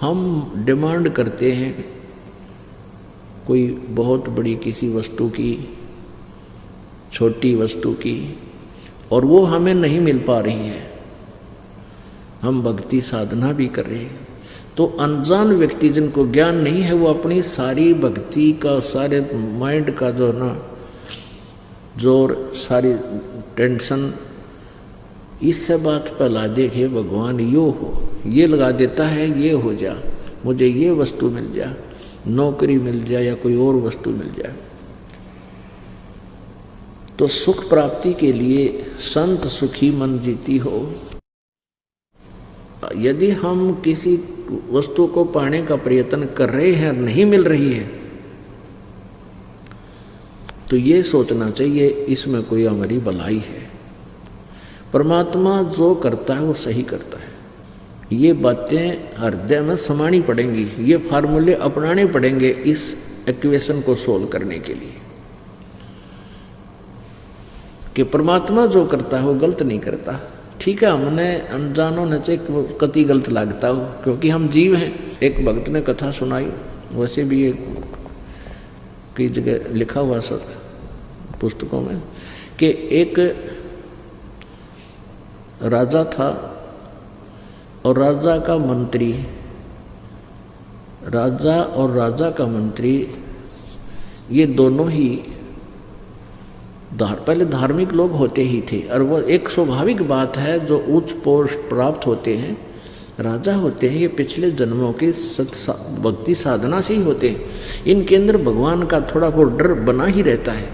हम डिमांड करते हैं कोई बहुत बड़ी किसी वस्तु की, छोटी वस्तु की, और वो हमें नहीं मिल पा रही है। हम भक्ति साधना भी कर रहे हैं, तो अनजान व्यक्ति जिनको ज्ञान नहीं है, वो अपनी सारी भक्ति का, सारे माइंड का जो ना जोर, सारी टेंशन इससे बात पर ला दे कि भगवान यो हो, ये लगा देता है, ये हो जा, मुझे ये वस्तु मिल जा, नौकरी मिल जाए या कोई और वस्तु मिल जाए। तो सुख प्राप्ति के लिए संत सुखी मन जीती हो। यदि हम किसी वस्तु को पाने का प्रयत्न कर रहे हैं और नहीं मिल रही है, तो ये सोचना चाहिए इसमें कोई हमारी भलाई है। परमात्मा जो करता है वो सही करता है। ये बातें हृदय में समानी पड़ेंगी, ये फार्मूले अपनाने पड़ेंगे इस इक्वेशन को सोल्व करने के लिए, कि परमात्मा जो करता है वो गलत नहीं करता। ठीक है, हमने अनजानों ने से कति गलत लगता हो, क्योंकि हम जीव हैं। एक भक्त ने कथा सुनाई, वैसे भी ये कई जगह लिखा हुआ सब पुस्तकों में, कि एक राजा था और राजा का मंत्री, राजा और राजा का मंत्री, ये दोनों ही पहले धार्मिक लोग होते ही थे। और वो एक स्वाभाविक बात है, जो उच्च पोस्ट प्राप्त होते हैं, राजा होते हैं, ये पिछले जन्मों के भक्ति साधना से ही होते हैं। इनके अंदर भगवान का थोड़ा बहुत डर बना ही रहता है।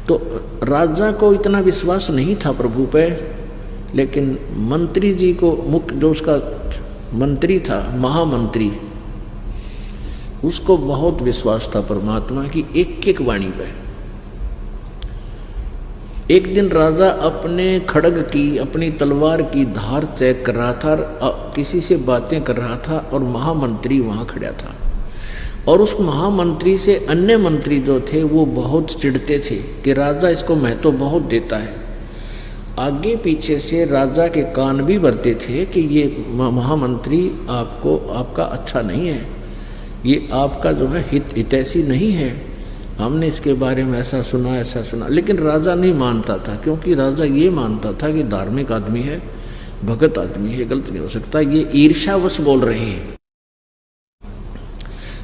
तो राजा को इतना विश्वास नहीं था प्रभु पे, लेकिन मंत्री जी को, मुख्य जो उसका मंत्री था, महामंत्री, उसको बहुत विश्वास था परमात्मा की एक एक वाणी पे। एक दिन राजा अपने खड्ग की, अपनी तलवार की धार चेक कर रहा था, किसी से बातें कर रहा था, और महामंत्री वहां खड़ा था। और उस महामंत्री से अन्य मंत्री जो थे वो बहुत चिढ़ते थे कि राजा इसको महत्व बहुत देता है। आगे पीछे से राजा के कान भी भरते थे कि ये महामंत्री आपको, आपका अच्छा नहीं है, ये आपका जो है हितैषी नहीं है, हमने इसके बारे में ऐसा सुना ऐसा सुना। लेकिन राजा नहीं मानता था, क्योंकि राजा ये मानता था कि धार्मिक आदमी है, भगत आदमी है, गलत नहीं हो सकता, ये ईर्ष्यावश बोल रहे हैं।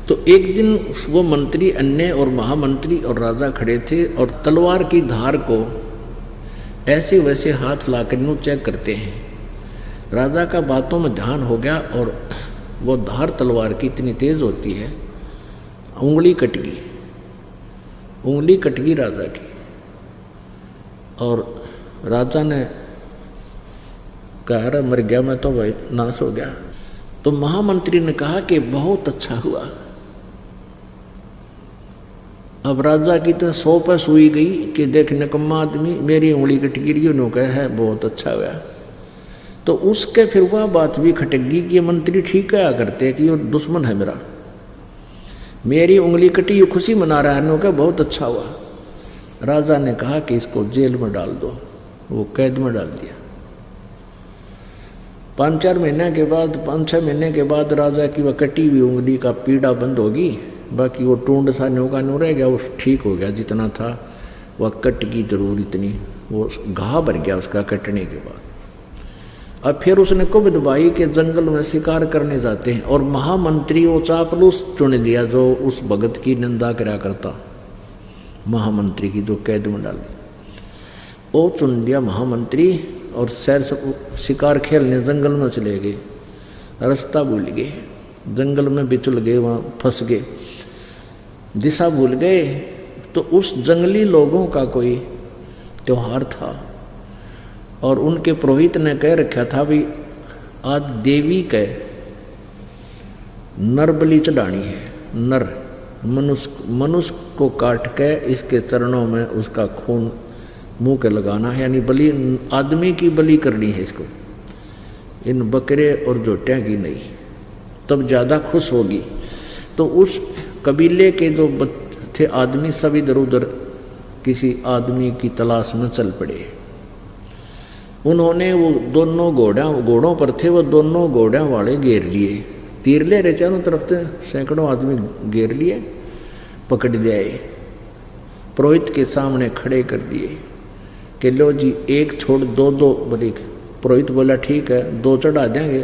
तो एक दिन वो मंत्री, अन्य और महामंत्री और राजा खड़े थे, और तलवार की धार को ऐसे वैसे हाथ लाकर यूँ चेक करते हैं। राजा का बातों में ध्यान हो गया, और वो धार तलवार की इतनी तेज होती है, उंगली कट गई, उंगली कट गई राजा की। और राजा ने कहा, अरे मर गया मैं तो, भाई नाश हो गया। तो महामंत्री ने कहा कि बहुत अच्छा हुआ। अब राजा की तो 100 पर सुई गई कि देख निकम्मा आदमी, मेरी उंगली कट गिरी, उन्होंने कहा है बहुत अच्छा हुआ। तो उसके फिर वह बात भी खटक गई कि ये मंत्री ठीक क्या करते कि ये दुश्मन है मेरा, मेरी उंगली कटी, ये खुशी मना रहा है, उन्होंने कहा बहुत अच्छा हुआ। राजा ने कहा कि इसको जेल में डाल दो, वो कैद में डाल दिया। 5-4 महीने के बाद, 5-6 महीने के बाद राजा की वह कटी हुई उंगली का पीड़ा बंद होगी, बाकी वो टूंड सा न्यू का न्यू रह गया, वो ठीक हो गया जितना था, वह कट की जरूर इतनी, वो घाव भर गया उसका कटने के बाद। अब फिर उसने कुबद भाई के जंगल में शिकार करने जाते हैं, और महामंत्री वो चापलूस चुन लिया जो उस भगत की निंदा करा करता, महामंत्री की जो कैद में डाल दी, वो चुन लिया महामंत्री, और सैर शिकार खेलने जंगल में चले गए। रास्ता भूल गए, जंगल में बिचल गए, वहाँ फंस गए, दिशा भूल गए। तो उस जंगली लोगों का कोई त्योहार था, और उनके पुरोहित ने कह रखा था भी आज देवी के नर बलि चढ़ानी है, नर मनुष्य को काट के इसके चरणों में उसका खून मुंह के लगाना है, यानी बलि आदमी की बलि करनी है इसको, इन बकरे और जोटियाँ की नहीं, तब ज़्यादा खुश होगी। तो उस कबीले के जो थे आदमी सब इधर उधर किसी आदमी की तलाश में चल पड़े। उन्होंने वो दोनों घोड़ों पर थे, वो दोनों घोड़ों वाले घेर लिए, तीर ले रहे चारों तरफ से, सैकड़ों आदमी घेर लिए, पकड़ लिया, पुरोहित के सामने खड़े कर दिए कि लो जी एक छोड़ दो बोले। पुरोहित बोला ठीक है, 2 चढ़ा देंगे,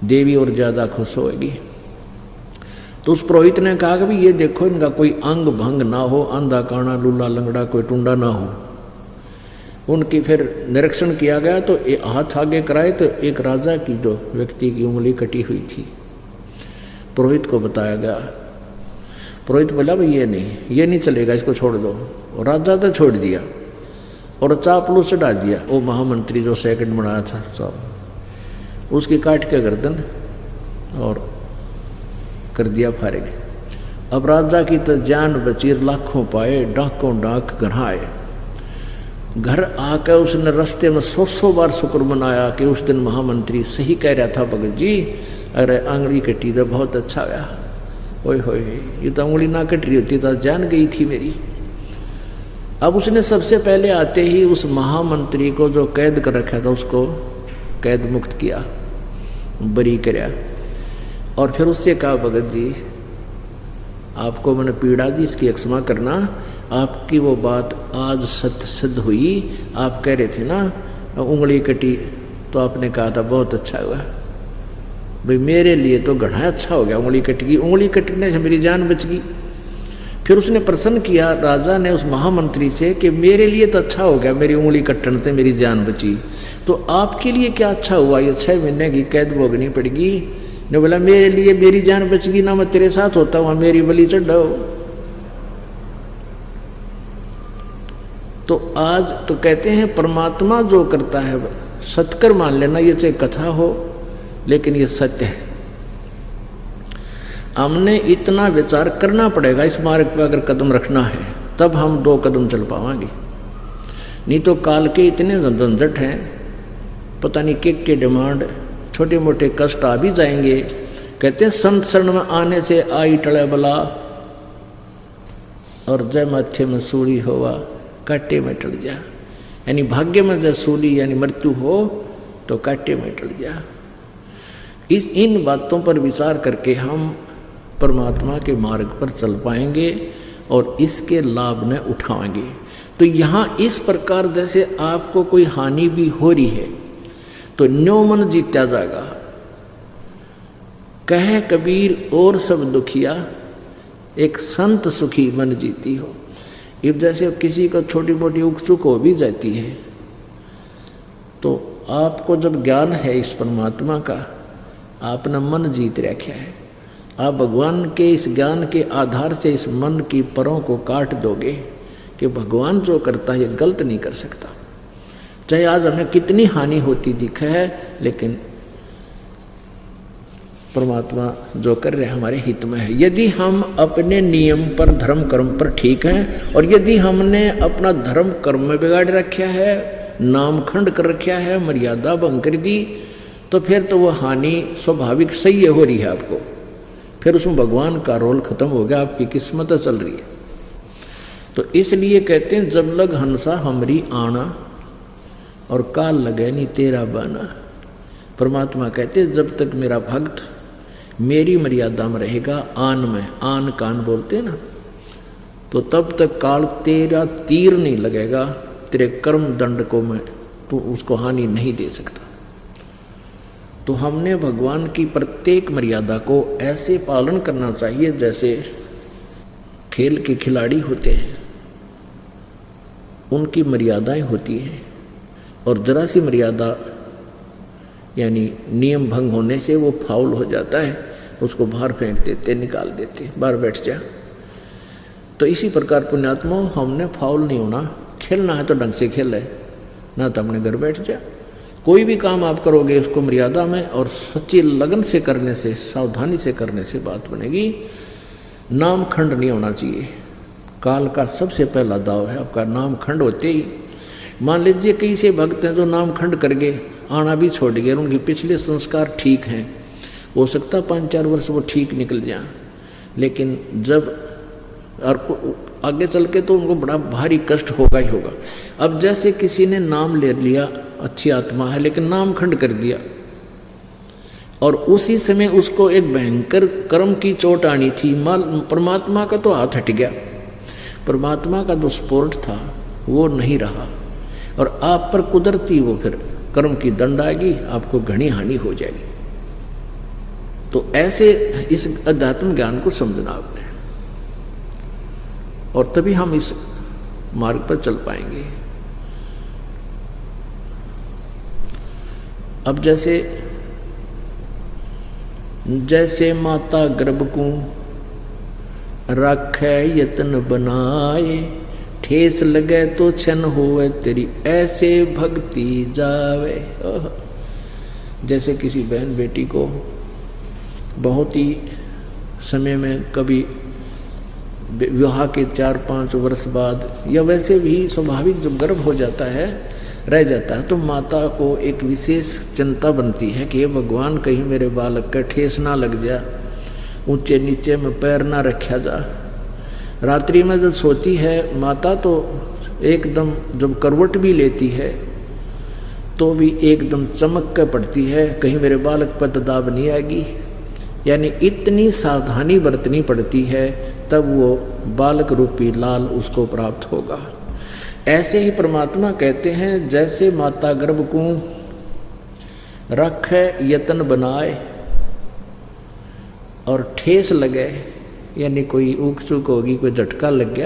देवी और ज़्यादा खुश होगी। तो उस पुरोहित ने कहा कि भी ये देखो इनका कोई अंग भंग ना हो, अंधा काना लूला लंगड़ा कोई टुंडा ना हो। उनकी फिर निरीक्षण किया गया तो हाथ आगे कराए तो एक राजा की जो व्यक्ति की उंगली कटी हुई थी, पुरोहित को बताया गया। पुरोहित बोला भाई ये नहीं चलेगा, इसको छोड़ दो। और राजा तो छोड़ दिया और चापलू चढ़ा दिया। वो महामंत्री जो सेकंड बनाया था साहब, उसकी काट के गर्दन और कर दिया फारिग। अब राजा की तो जान बची, लाखों पाए, डाकों डाक घर आए। घर आकर उसने रास्ते में 100 बार शुक्र मनाया कि उस दिन महामंत्री सही कह रहा था भगत जी, अरे आंगली कटी तो बहुत अच्छा हुआ। ओए होए, ये तो उंगली ना कट रही होती तो जान गई थी मेरी। अब उसने सबसे पहले आते ही उस महामंत्री को जो कैद कर रखा था उसको कैद मुक्त किया, बरी कराया। और फिर उससे कहा भगत जी आपको मैंने पीड़ा दी, इसकी क्षमा करना। आपकी वो बात आज सत्य सिद्ध हुई। आप कह रहे थे ना उंगली कटी, तो आपने कहा था बहुत अच्छा हुआ भाई, मेरे लिए तो घना अच्छा हो गया उंगली कट गई, उंगली कटने से मेरी जान बच गई। फिर उसने प्रश्न किया राजा ने उस महामंत्री से कि मेरे लिए तो अच्छा हो गया, मेरी उंगली कटने से मेरी जान बची, तो आपके लिए क्या अच्छा हुआ, ये 6 महीने की कैद भोगनी पड़ेगी। ने बोला मेरे लिए मेरी जान बच गई ना, मैं तेरे साथ होता हूँ, मेरी बलि चढ़ाओ। तो आज तो कहते हैं परमात्मा जो करता है सत्कर मान लेना, ये चाहे कथा हो लेकिन ये सत्य है। हमने इतना विचार करना पड़ेगा इस मार्ग पर अगर कदम रखना है, तब हम 2 कदम चल पाएंगे। नहीं तो काल के इतने झंझट हैं, पता नहीं के डिमांड, छोटे मोटे कष्ट आ भी जाएंगे। कहते हैं संत शरण में आने से आई टले बला, और जय माथे में सूली होवा काटे में टल जा। यानी भाग्य में जब सूली यानी मृत्यु हो तो काटे में टल जा। इन बातों पर विचार करके हम परमात्मा के मार्ग पर चल पाएंगे और इसके लाभ न उठाएंगे। तो यहाँ इस प्रकार जैसे आपको कोई हानि भी हो रही है तो न्यो मन जीत्या जाएगा। कहे कबीर और सब दुखिया, एक संत सुखी मन जीती हो। अब जैसे किसी को छोटी मोटी उकचुक हो भी जाती है, तो आपको जब ज्ञान है इस परमात्मा का, आपने मन जीत रखा है, आप भगवान के इस ज्ञान के आधार से इस मन की परों को काट दोगे कि भगवान जो करता है ये गलत नहीं कर सकता। चाहे आज हमें कितनी हानि होती दिखे है, लेकिन परमात्मा जो कर रहे हमारे हित में है। यदि हम अपने नियम पर धर्म कर्म पर ठीक हैं, और यदि हमने अपना धर्म कर्म में बिगाड़ रखा है, नामखंड कर रखा है, मर्यादा भंग कर दी, तो फिर तो वह हानि स्वाभाविक सही हो रही है आपको। फिर उसमें भगवान का रोल खत्म हो गया, आपकी किस्मत चल रही है। तो इसलिए कहते हैं जब लग हंसा हमरी आना, और काल लगे नहीं तेरा बाना। परमात्मा कहते हैं जब तक मेरा भक्त मेरी मर्यादा में रहेगा, आन में, आन कान बोलते हैं ना, तो तब तक काल तेरा तीर नहीं लगेगा, तेरे कर्म दंड को मैं तो उसको हानि नहीं दे सकता। तो हमने भगवान की प्रत्येक मर्यादा को ऐसे पालन करना चाहिए जैसे खेल के खिलाड़ी होते हैं, उनकी मर्यादाएं होती हैं, और जरा सी मर्यादा यानी नियम भंग होने से वो फाउल हो जाता है, उसको बाहर फेंक देते, निकाल देते, बाहर बैठ जा। तो इसी प्रकार पुण्यात्मा हमने फाउल नहीं होना, खेलना है तो ढंग से खेले, ना तो अपने घर बैठ जा। कोई भी काम आप करोगे उसको मर्यादा में और सच्ची लगन से करने से, सावधानी से करने से बात बनेगी। नाम खंड नहीं होना चाहिए। काल का सबसे पहला दाव है आपका नाम खंड होते ही। मान लीजिए कई से भक्त हैं जो नाम खंड कर गए, आना भी छोड़ गए, उनके पिछले संस्कार ठीक हैं, हो सकता 5-4 वर्ष वो ठीक निकल जाए, लेकिन जब आगे चल के तो उनको बड़ा भारी कष्ट होगा ही होगा। अब जैसे किसी ने नाम ले लिया, अच्छी आत्मा है, लेकिन नाम खंड कर दिया और उसी समय उसको एक भयंकर कर्म की चोट आनी थी, परमात्मा का तो हाथ हट गया, परमात्मा का जो सपोर्ट था वो नहीं रहा और आप पर कुदरती वो फिर कर्म की दंड आएगी, आपको घनी हानि हो जाएगी। तो ऐसे इस अध्यात्म ज्ञान को समझना आपने, और तभी हम इस मार्ग पर चल पाएंगे। अब जैसे माता गर्भ को राखै यत्न बनाए, ठेस लगे तो छन होवे तेरी ऐसे भक्ति जावे। जैसे किसी बहन बेटी को बहुत ही समय में कभी विवाह के 4-5 वर्ष बाद या वैसे भी स्वाभाविक जब गर्भ हो जाता है, रह जाता है, तो माता को एक विशेष चिंता बनती है कि ये भगवान कहीं मेरे बालक का ठेस ना लग जा, ऊंचे नीचे में पैर ना रखा जा। रात्रि में जब सोती है माता तो एकदम जब करवट भी लेती है तो भी एकदम चमक कर पड़ती है, कहीं मेरे बालक पर दबाव नहीं आएगी, यानी इतनी सावधानी बरतनी पड़ती है, तब वो बालक रूपी लाल उसको प्राप्त होगा। ऐसे ही परमात्मा कहते हैं जैसे माता गर्भ को रखे यत्न बनाए और ठेस लगे, यानी कोई ऊक चूक होगी, कोई झटका लग गया